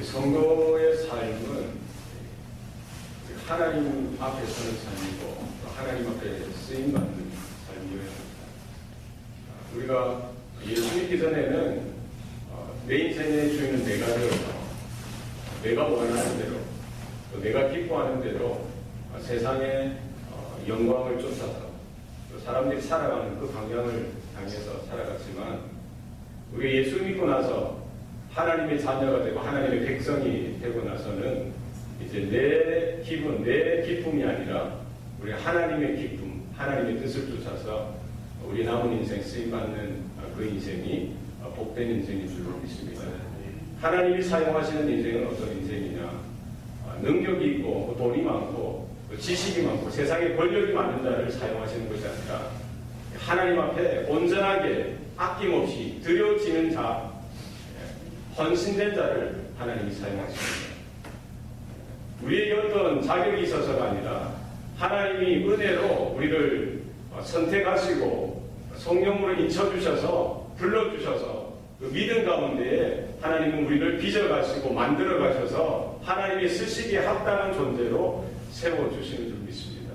성도의 삶은 하나님 앞에 서는 삶이고 하나님 앞에 쓰임받는 삶이어야 합니다. 우리가 예수 믿기 전에는 내 인생의 주인은 내가 되어서 내가 원하는 대로 또 내가 기뻐하는 대로 세상의 영광을 쫓아서 또 사람들이 살아가는 그 방향을 향해서 살아갔지만 우리가 예수 믿고 나서 하나님의 자녀가 되고 하나님의 백성이 되고 나서는 이제 내 기분, 내 기쁨이 아니라 우리 하나님의 기쁨, 하나님의 뜻을 쫓아서 우리 남은 인생 쓰임받는 그 인생이 복된 인생인 줄로 믿습니다. 하나님이 사용하시는 인생은 어떤 인생이냐? 능력이 있고 돈이 많고 지식이 많고 세상에 권력이 많은 자를 사용하시는 것이 아니라 하나님 앞에 온전하게 아낌없이 드려지는 자, 헌신된 자를 하나님이 사용하십니다. 우리에게 어떤 자격이 있어서가 아니라 하나님이 은혜로 우리를 선택하시고 성령으로 인쳐주셔서 불러주셔서 그 믿음 가운데에 하나님은 우리를 빚어가시고 만들어가셔서 하나님의 쓰시기에 합당한 존재로 세워주시는 줄 믿습니다.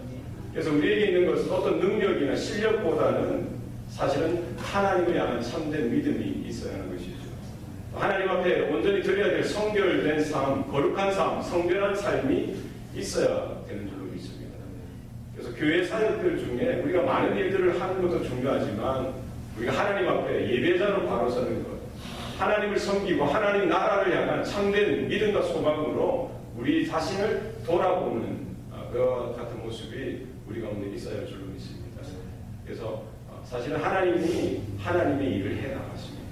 그래서 우리에게 있는 것은 어떤 능력이나 실력보다는 사실은 하나님을 향한 참된 믿음이 있어야 하는 것이죠. 하나님 앞에 온전히 드려야 될 성결된 삶, 거룩한 삶, 성결한 삶이 있어야 되는 줄로 믿습니다. 그래서 교회 사역들 중에 우리가 많은 일들을 하는 것도 중요하지만 우리가 하나님 앞에 예배자로 바로 서는 것, 하나님을 섬기고 하나님 나라를 향한 참된 믿음과 소망으로 우리 자신을 돌아보는 그 같은 모습이 우리 가운데 있어야 할 줄로 믿습니다. 그래서 사실은 하나님이 하나님의 일을 해나가십니다.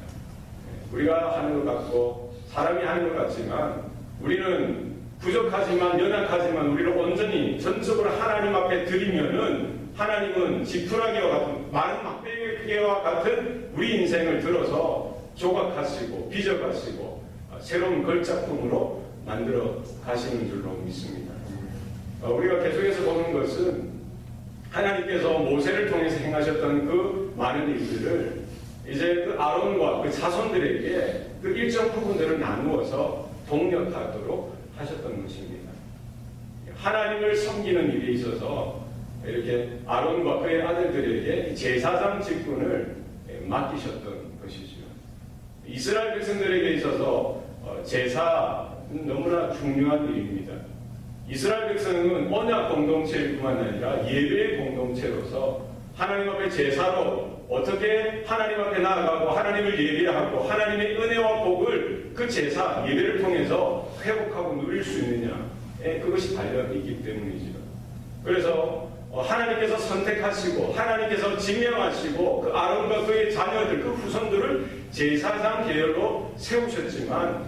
우리가 하는 것 같고 사람이 하는 것 같지만 우리는 부족하지만 연약하지만 우리를 온전히 전적으로 하나님 앞에 드리면은 하나님은 지푸라기와 같은 많은 막대기와 같은 우리 인생을 들어서 조각하시고 빚어가시고 새로운 걸작품으로 만들어 가시는 줄로 믿습니다. 우리가 계속해서 보는 것은 하나님께서 모세를 통해서 행하셨던 그 많은 일들을 이제 그 아론과 그 자손들에게 그 일정 부분들을 나누어서 동력하도록 하셨던 것입니다. 하나님을 섬기는 일에 있어서 이렇게 아론과 그의 아들들에게 제사장 직분을 맡기셨던 것이죠. 이스라엘 백성들에게 있어서 제사는 너무나 중요한 일입니다. 이스라엘 백성은 언약 공동체일 뿐만 아니라 예배 공동체로서 하나님 앞에 제사로 어떻게 하나님 앞에 나아가고 하나님을 예배하고 하나님의 은혜와 복을 그 제사 예배를 통해서 회복하고 누릴 수 있느냐, 그것이 달려있기 때문이죠. 그래서 하나님께서 선택하시고 하나님께서 지명하시고 그 아론과 그의 자녀들, 그 후손들을 제사장 계열로 세우셨지만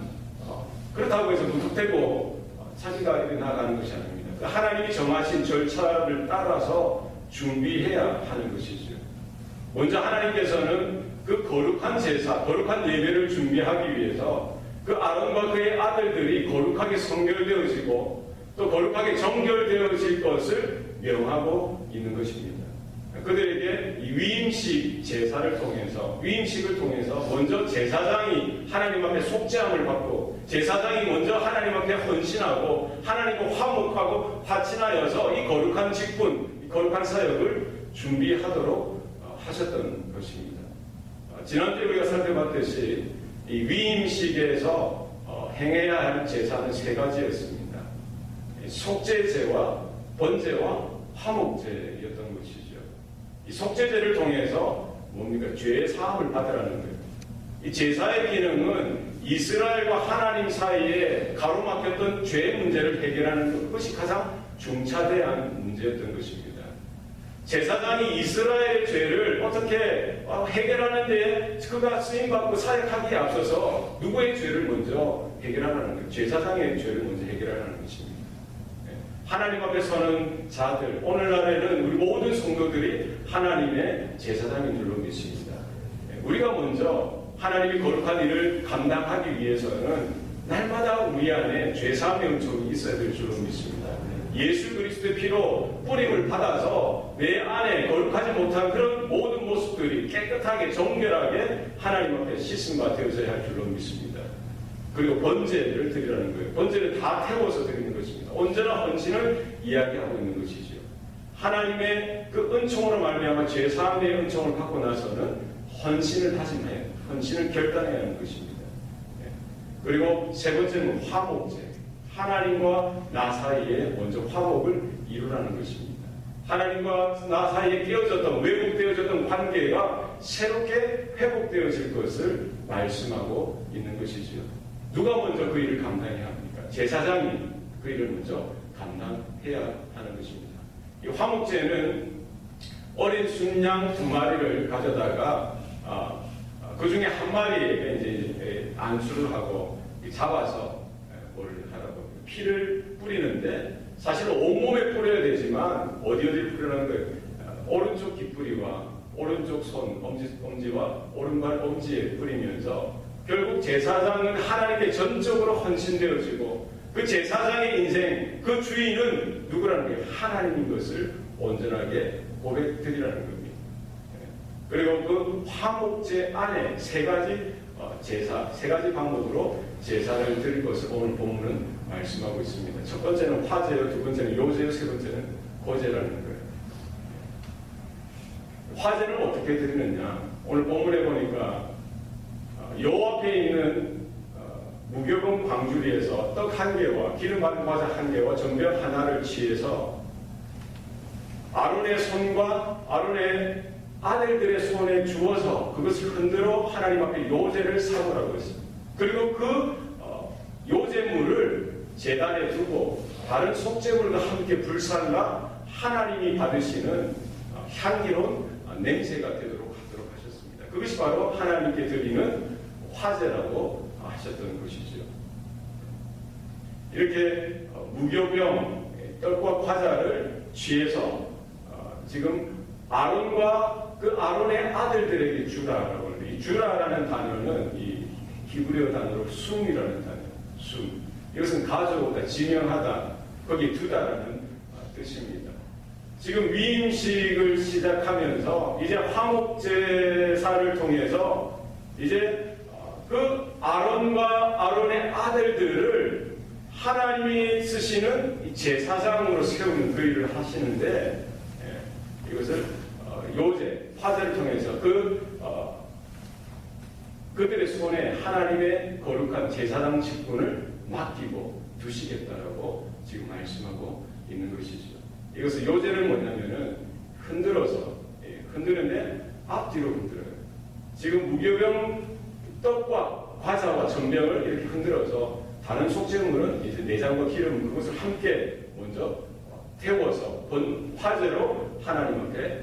그렇다고 해서 무턱대고 자기가 이렇게 나아가는 것이 아닙니다. 그 하나님이 정하신 절차를 따라서 준비해야 하는 것이죠. 먼저 하나님께서는 그 거룩한 제사, 거룩한 예배를 준비하기 위해서 그 아론과 그의 아들들이 거룩하게 성결되어지고 또 거룩하게 정결되어질 것을 명하고 있는 것입니다. 그들에게 이 위임식 제사를 통해서, 위임식을 통해서 먼저 제사장이 하나님 앞에 속죄함을 받고 제사장이 먼저 하나님 앞에 헌신하고 하나님과 화목하고 화친하여서 이 거룩한 직분, 이 거룩한 사역을 준비하도록 하셨던 것입니다. 지난주에 우리가 살펴봤듯이 이 위임식에서 행해야 할 제사는 세 가지였습니다. 속죄제와 번제와 화목제였던 것이죠. 이 속죄제를 통해서 뭡니까? 죄의 사함을 받으라는 거예요. 이 제사의 기능은 이스라엘과 하나님 사이에 가로막혔던 죄 문제를 해결하는 것이 가장 중차대한 문제였던 것입니다. 제사장이 이스라엘의 죄를 어떻게 해결하는 데 그가 쓰임받고 사역하기에 앞서서 누구의 죄를 먼저 해결하라는 거예요? 제사장의 죄를 먼저 해결하라는 것입니다. 하나님 앞에 서는 자들, 오늘날에는 우리 모든 성도들이 하나님의 제사장인 줄로 믿습니다. 우리가 먼저 하나님이 거룩한 일을 감당하기 위해서는 날마다 우리 안에 죄사함의 은총이 있어야 될 줄로 믿습니다. 예수 그리스도의 피로 뿌림을 받아서 내 안에 거룩하지 못한 그런 모든 모습들이 깨끗하게 정결하게 하나님 앞에 씻음과 되어져야 할 줄로 믿습니다. 그리고 번제를 드리라는 거예요. 번제를 다 태워서 드리는 것입니다. 언제나 헌신을 이야기하고 있는 것이죠. 하나님의 그 은총으로 말미암아 제사함의 은총을 받고 나서는 헌신을 다짐해야, 헌신을 결단해야 하는 것입니다. 그리고 세 번째는 화목제. 하나님과 나 사이에 먼저 화목을 이루라는 것입니다. 하나님과 나 사이에 깨어졌던, 왜곡되어졌던 관계가 새롭게 회복되어질 것을 말씀하고 있는 것이지요. 누가 먼저 그 일을 감당해야 합니까? 제사장이 그 일을 먼저 감당해야 하는 것입니다. 이 화목제는 어린 순양 2마리를 가져다가 그 중에 한 마리에게 이제 안수를 하고 잡아서 뭘 하라고 피를 뿌리는데, 사실 온몸에 뿌려야 되지만 어디를 뿌리라는 거예요? 오른쪽 깃뿌리와 오른쪽 손 엄지와 오른발 엄지에 뿌리면서 결국 제사장은 하나님께 전적으로 헌신되어지고, 그 제사장의 인생, 그 주인은 누구라는 거예요? 하나님인 것을 온전하게 고백드리라는 겁니다. 그리고 그 화목제 안에 세 가지 방법으로 제사를 드릴 것을 오늘 본문은 말씀하고 있습니다. 첫 번째는 화제요, 두 번째는 요제요, 세 번째는 고제라는 거예요. 화제는 어떻게 드리느냐? 오늘 본문에 보니까 요 앞에 있는 무교금 광주리에서 떡 1개와 기름 바른 과자 1개와 전병 하나를 취해서 아론의 손과 아론의 아들들의 손에 주어서 그것을 흔들어 하나님 앞에 요제를 삼으라고 했습니다. 그리고 그 요제물을 제단에 두고 다른 속죄물과 함께 불살라 하나님이 받으시는 향기로운 냄새가 되도록 하도록 하셨습니다. 그것이 바로 하나님께 드리는 화제라고 하셨던 것이죠. 이렇게 무교병 떡과 과자를 취해서 지금 아론과 그 아론의 아들들에게 주라라고 하는데, 이 주라라는 단어는 이 히브리어 단어로 숨이라는 단어, 숨. 이것은 가져오다, 지명하다, 거기 두다라는 뜻입니다. 지금 위임식을 시작하면서 이제 화목제사를 통해서 이제 그 아론과 아론의 아들들을 하나님이 쓰시는 제사장으로 세우는 그 일을 하시는데, 이것을 요제, 화제를 통해서 그들의 손에 하나님의 거룩한 제사장 직분을 맡기고 두시겠다라고 지금 말씀하고 있는 것이죠. 이것은 요제는 뭐냐면은 흔들어서, 흔드는데 앞뒤로 흔들어요. 지금 무교병 떡과 과자와 전병을 이렇게 흔들어서 다른 속죄물은 이제 내장과 기름 그것을 함께 먼저 태워서 화제로 하나님 앞에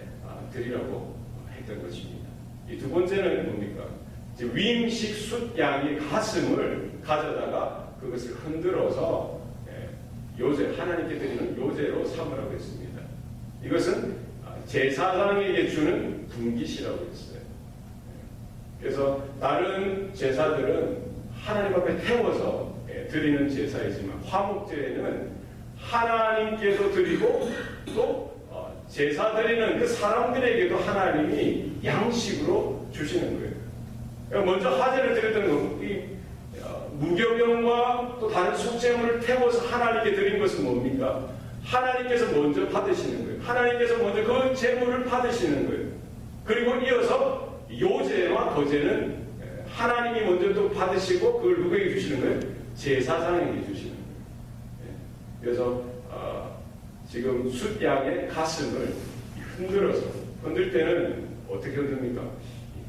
드리라고 했던 것입니다. 이 두 번째는 뭡니까? 위임식 숫양의 가슴을 가져다가 그것을 흔들어서 요제, 하나님께 드리는 요제로 삼으라고 했습니다. 이것은 제사장에게 주는 분깃이라고 했어요. 그래서 다른 제사들은 하나님 앞에 태워서 드리는 제사이지만 화목제에는 하나님께서 드리고 또 제사 드리는 그 사람들에게도 하나님이 양식으로 주시는 거예요. 그러니까 먼저 화제를 드렸던 이 무교병과 또 다른 속죄물을 태워서 하나님께 드린 것은 뭡니까? 하나님께서 먼저 받으시는 거예요. 하나님께서 먼저 그 제물을 받으시는 거예요. 그리고 이어서 요제와 거제는 하나님이 먼저 또 받으시고 그걸 누구에게 주시는 거예요? 제사장에게 주시는 거예요. 그래서 지금 숫양의 가슴을 흔들어서, 흔들 때는 어떻게 흔듭니까?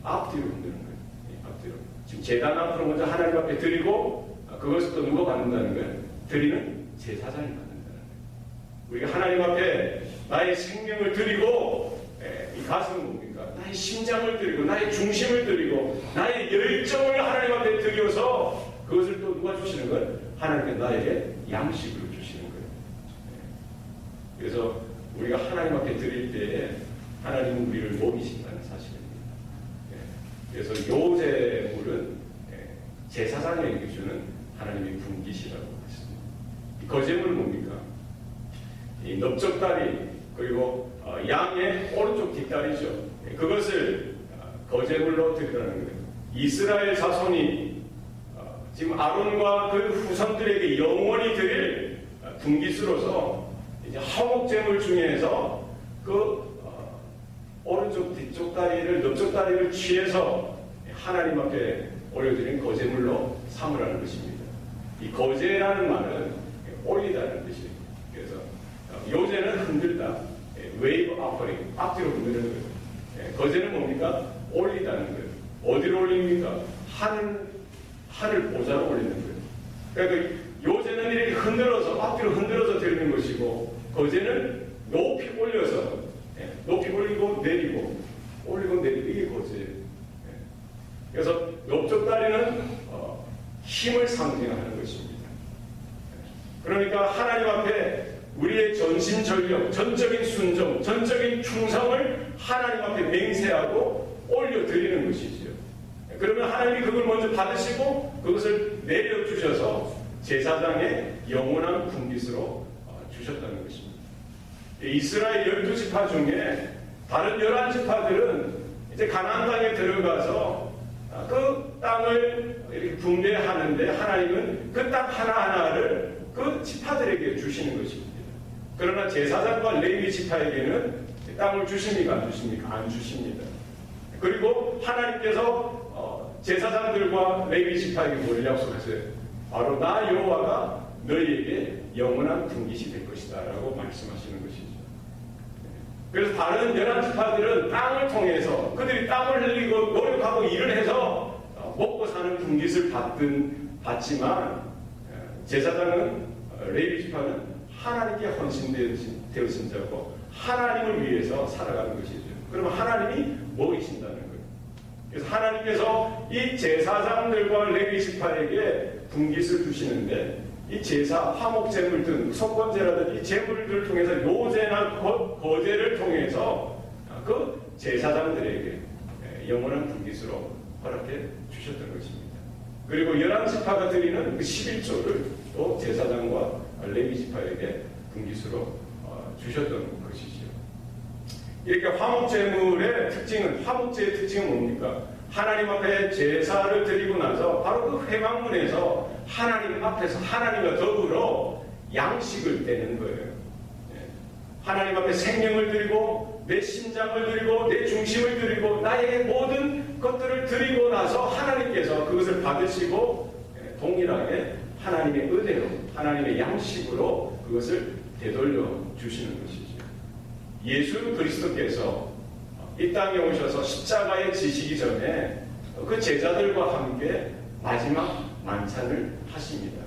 앞뒤로 흔드는 거예요. 앞뒤로. 지금 제단 앞으로 먼저 하나님 앞에 드리고 그것을 또 누가 받는다는 거예요? 드리는 제사장이 받는다는 거예요. 우리가 하나님 앞에 나의 생명을 드리고 이 가슴은 뭡니까? 나의 심장을 드리고 나의 중심을 드리고 나의 열정을 하나님 앞에 드려서 그것을 또 누가 주시는 거예요? 하나님께 나에게 양식으로 주시는 거예요. 그래서 우리가 하나님 앞에 드릴 때에 하나님은 우리를 먹이신다는 사실입니다. 그래서 요제물은 제사장에게 주는 하나님의 분깃이라고 했습니다. 이 거제물은 뭡니까? 이 넓적다리 그리고 양의 오른쪽 뒷다리죠. 그것을 거제물로 드리라는 거예요. 이스라엘 자손이 지금 아론과 그 후손들에게 영원히 드릴 분깃으로서 이제 화목제물 중에서 그 오른쪽 뒤쪽 다리를 넓쪽 다리를 취해서 하나님 앞에 올려드린 거제물로 삼으라는 것입니다. 이 거제라는 말은 올리다는 뜻이에요. 그래서 요제는 흔들다, 웨이브 아퍼링, 앞뒤로 흔드는 거예요. 거제는 뭡니까? 올리다는 거예요. 어디로 올립니까? 하늘 보좌로 올리는 거예요. 그러니까 요제는 이렇게 흔들어서 앞뒤로 흔들어서 드리는 것이고, 거제는 높이 올려서 높이 올리고 내리고 올리고 내리고, 이게 거제예요. 그래서 옆쪽 다리는 힘을 상징하는 것입니다. 그러니까 하나님 앞에 우리의 전심전력, 전적인 순종, 전적인 충성을 하나님 앞에 맹세하고 올려드리는 것이죠. 그러면 하나님이 그걸 먼저 받으시고 그것을 내려주셔서 제사장의 영원한 분깃으로 주셨다는 것입니다. 이스라엘 12지파 중에 다른 11지파들은 이제 가나안 땅에 들어가서 그 땅을 이렇게 분배하는데 하나님은 그 땅 하나하나를 그 지파들에게 주시는 것입니다. 그러나 제사장과 레위 지파에게는 땅을 주십니까? 안 주십니까? 안 주십니다. 그리고 하나님께서 제사장들과 레위 지파에게 뭘 약속하세요? 바로 나 여호와가 너희에게 영원한 분깃이 될 것이다 라고 말씀하시는 것이죠. 그래서 다른 11지파들은 땅을 통해서 그들이 땀을 흘리고 노력하고 일을 해서 먹고 사는 분깃을 받지만 제사장은 레위 지파는 하나님께 헌신되어진 자고 하나님을 위해서 살아가는 것이죠. 그러면 하나님이 먹이신다는 거예요. 그래서 하나님께서 이 제사장들과 레위 지파에게 분깃을 주시는데 이 제사, 화목제물 등 속건제라든지 제물들을 통해서 요제나 거제를 통해서 그 제사장들에게 영원한 분깃으로 허락해 주셨던 것입니다. 그리고 11지파가 드리는 그 11조를 또 제사장과 레위 지파에게 분깃으로 주셨던 것이죠. 이렇게 화목제물의 특징은, 화목제의 특징은 뭡니까? 하나님 앞에 제사를 드리고 나서 바로 그 회막문에서 하나님 앞에서 하나님과 더불어 양식을 떼는 거예요. 하나님 앞에 생명을 드리고 내 심장을 드리고 내 중심을 드리고 나의 모든 것들을 드리고 나서 하나님께서 그것을 받으시고 동일하게 하나님의 은혜로 하나님의 양식으로 그것을 되돌려 주시는 것이죠. 예수 그리스도께서 이 땅에 오셔서 십자가에 지시기 전에 그 제자들과 함께 마지막 만찬을 하십니다.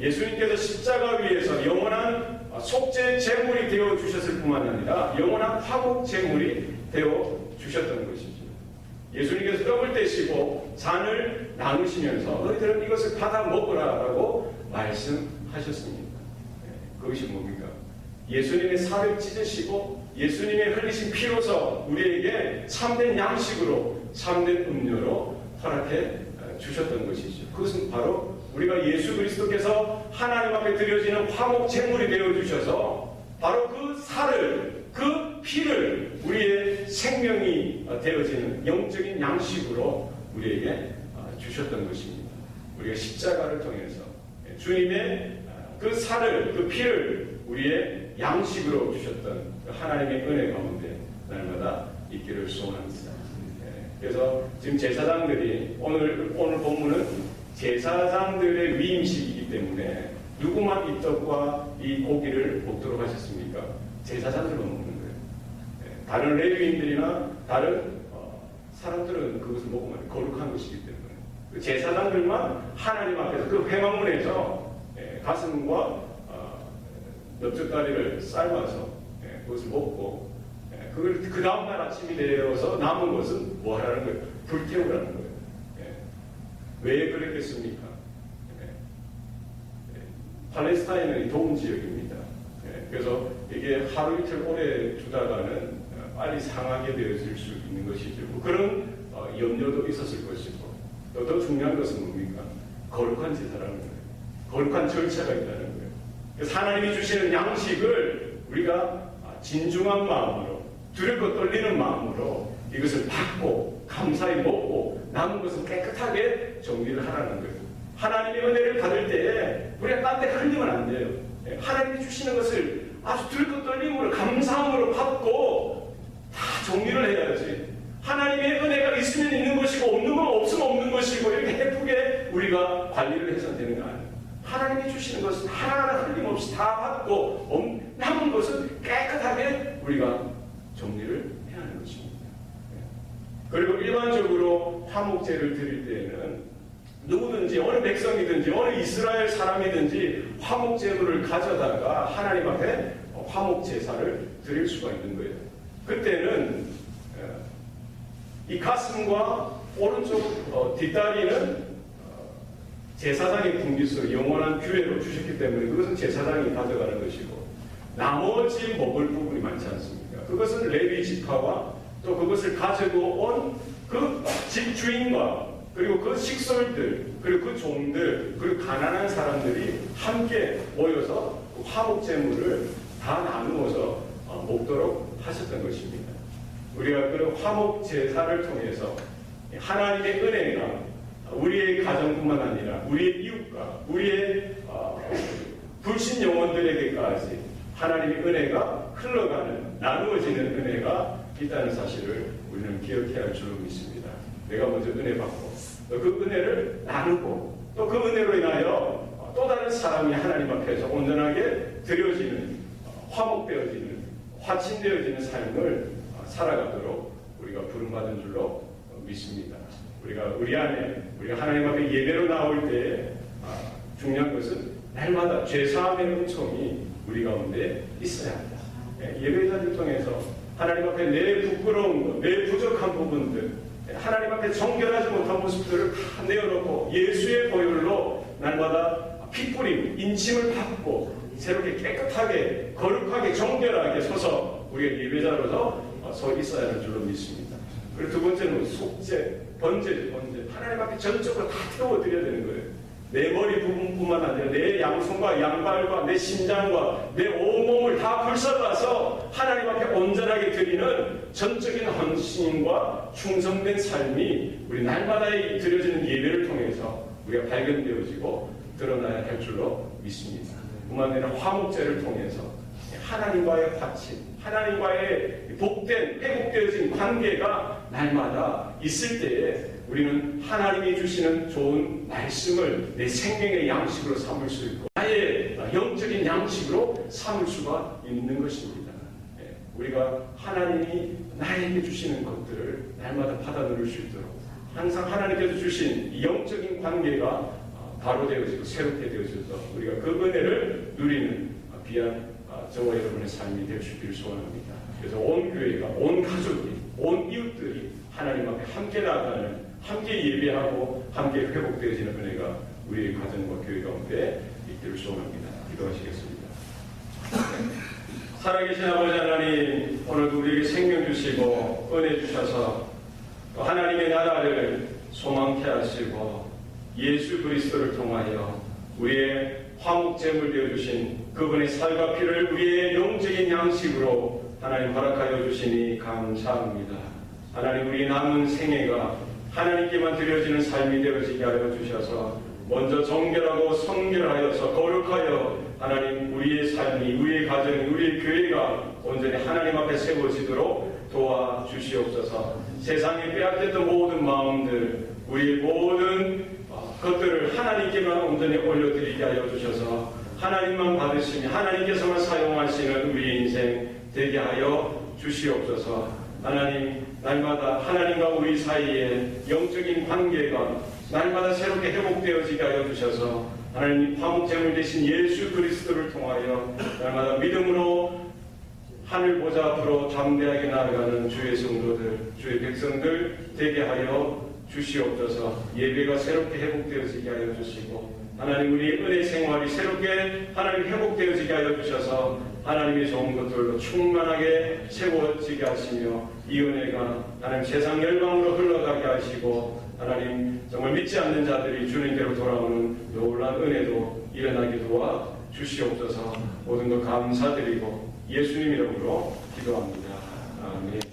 예수님께서 십자가 위에서 영원한 속죄 제물이 되어 주셨을 뿐만 아니라 영원한 화목 제물이 되어 주셨던 것이죠. 예수님께서 떡을 떼시고 잔을 나누시면서 너희들은 이것을 받아 먹으라라고 말씀하셨습니다. 그것이 뭡니까? 예수님의 살을 찢으시고 예수님의 흘리신 피로서 우리에게 참된 양식으로 참된 음료로 허락해 주셨던 것이죠. 그것은 바로 우리가 예수 그리스도께서 하나님 앞에 드려지는 화목 제물이 되어 주셔서 바로 그 살을, 그 피를 우리의 생명이 되어지는 영적인 양식으로 우리에게 주셨던 것입니다. 우리가 십자가를 통해서 주님의 그 살을, 그 피를 우리의 양식으로 주셨던 하나님의 은혜 가운데 날마다 있기를 소원합니다. 그래서 지금 제사장들이 오늘 본문은 제사장들의 위임식이기 때문에 누구만 이 떡과 이 고기를 먹도록 하셨습니까? 제사장들만 먹는 거예요. 다른 레위인들이나 다른 사람들은 그것을 먹으면 거룩한 것이기 때문에 그 제사장들만 하나님 앞에서 그 회막문에서 가슴과 넓적다리를 삶아서 그것을 먹고 그걸 그 다음날 아침이 되어서 남은 것은 뭐 하라는 거예요? 불태우라는 거예요. 왜 그랬겠습니까? 팔레스타인은 더운 지역입니다. 그래서 이게 하루 이틀 오래 두다가는 빨리 상하게 되어질 수 있는 것이죠. 그런 염려도 있었을 것이고 또 더 중요한 것은 뭡니까? 거룩한 제사라는 거예요. 거룩한 절차가 있다는 거예요. 그래서 하나님이 주시는 양식을 우리가 진중한 마음으로 두렵고 떨리는 마음으로 이것을 받고 감사히 먹고 남은 것은 깨끗하게 정리를 하라는 거예요. 하나님의 은혜를 받을 때에 우리가 딴 데 흘리면 안 돼요. 하나님이 주시는 것을 아주 들고 떨림으로 감사함으로 받고 다 정리를 해야지. 하나님의 은혜가 있으면 있는 것이고 없는 건 없으면 없는 것이고 이렇게 예쁘게 우리가 관리를 해서 되는 거 아니에요. 하나님이 주시는 것은 하나하나 흘림없이 다 받고 남은 것은 깨끗하게 우리가 정리를 해야 하는 것입니다. 그리고 일반적으로 화목제를 드릴 때에는 누구든지 어느 백성이든지 어느 이스라엘 사람이든지 화목제물을 가져다가 하나님 앞에 화목제사를 드릴 수가 있는 거예요. 그때는 이 가슴과 오른쪽 뒷다리는 제사장의 분깃으로 영원한 규례로 주셨기 때문에 그것은 제사장이 가져가는 것이고 나머지 먹을 부분이 많지 않습니까? 그것은 레위 지파와 또 그것을 가지고 온 그 집주인과 그리고 그 식솔들 그리고 그 종들 그리고 가난한 사람들이 함께 모여서 화목제물을 다 나누어서 먹도록 하셨던 것입니다. 우리가 그 화목제사를 통해서 하나님의 은혜가 우리의 가정뿐만 아니라 우리의 이웃과 우리의 불신 영혼들에게까지 하나님의 은혜가 흘러가는 나누어지는 은혜가 있다는 사실을 우리는 기억해야 할 줄로 믿습니다. 내가 먼저 은혜 받고 또 그 은혜를 나누고 또 그 은혜로 인하여 또 다른 사람이 하나님 앞에서 온전하게 드려지는 화목되어지는 화친되어지는 삶을 살아가도록 우리가 부름받은 줄로 믿습니다. 우리가 우리 안에 우리가 하나님 앞에 예배로 나올 때 중요한 것은 날마다 죄사함의 은총이 우리 가운데 있어야 합니다. 예배자를 통해서 하나님 앞에 내 부끄러운 것, 내 부족한 부분들, 하나님 앞에 정결하지 못한 모습들을 다 내어놓고 예수의 보혈로 날마다 핏뿌림, 인침을 받고 새롭게 깨끗하게, 거룩하게, 정결하게 서서 우리가 예배자로서 서 있어야 하는 줄로 믿습니다. 그리고 두 번째는 속죄, 번제. 하나님 앞에 전적으로 다 태워드려야 되는 거예요. 내 머리 부분뿐만 아니라 내 양손과 양발과 내 심장과 내 온몸을 다 불살라서 하나님 앞에 온전하게 드리는 전적인 헌신과 충성된 삶이 우리 날마다 드려지는 예배를 통해서 우리가 발견되어지고 드러나야 할 줄로 믿습니다. 뿐만 아니라 화목제를 통해서 하나님과의 화친, 하나님과의 복된, 회복되어진 관계가 날마다 있을 때에 우리는 하나님이 주시는 좋은 말씀을 내 생명의 양식으로 삼을 수 있고 나의 영적인 양식으로 삼을 수가 있는 것입니다. 우리가 하나님이 나에게 주시는 것들을 날마다 받아 누릴 수 있도록 항상 하나님께서 주신 영적인 관계가 바로 되어지고 새롭게 되어져서 우리가 그 은혜를 누리는 귀한 저와 여러분의 삶이 될 수 있기를 소원합니다. 그래서 온 교회가, 온 가족이, 온 이웃들이 하나님 앞에 함께 나아가는, 함께 예배하고 함께 회복되어지는 은혜가 우리의 가정과 교회 가운데 있기를 소원합니다. 기도하시겠습니다. 살아계신 아버지 하나님, 오늘도 우리에게 생명 주시고 은혜 주셔서 또 하나님의 나라를 소망케 하시고 예수 그리스도를 통하여 우리의 화목제물 되어주신 그분의 살과 피를 우리의 영적인 양식으로 하나님 허락하여 주시니 감사합니다. 하나님, 우리 남은 생애가 하나님께만 드려지는 삶이 되어지게 하여 주셔서 먼저 정결하고 성결하여서 거룩하여 하나님 우리의 삶이, 우리의 가정이, 우리의 교회가 온전히 하나님 앞에 세워지도록 도와주시옵소서. 세상에 빼앗겼던 모든 마음들, 우리의 모든 것들을 하나님께만 온전히 올려드리게 하여 주셔서 하나님만 받으시며 하나님께서만 사용하시는 우리의 인생 되게 하여 주시옵소서. 하나님, 날마다 하나님과 우리 사이에 영적인 관계가 날마다 새롭게 회복되어지게 하여 주셔서 하나님 화목제물 되신 예수 그리스도를 통하여 날마다 믿음으로 하늘 보좌 앞으로 담대하게 나아가는 주의 성도들, 주의 백성들 되게 하여 주시옵소서. 예배가 새롭게 회복되어지게 하여 주시고 하나님 우리의 은혜 생활이 새롭게 하나님 회복되어지게 하여 주셔서 하나님의 좋은 것들로 충만하게 채워지게 하시며 이 은혜가 하나님 세상 열방으로 흘러가게 하시고 하나님 정말 믿지 않는 자들이 주님께로 돌아오는 놀라운 은혜도 일어나게 도와 주시옵소서. 모든 것 감사드리고 예수님 이름으로 기도합니다. 아멘.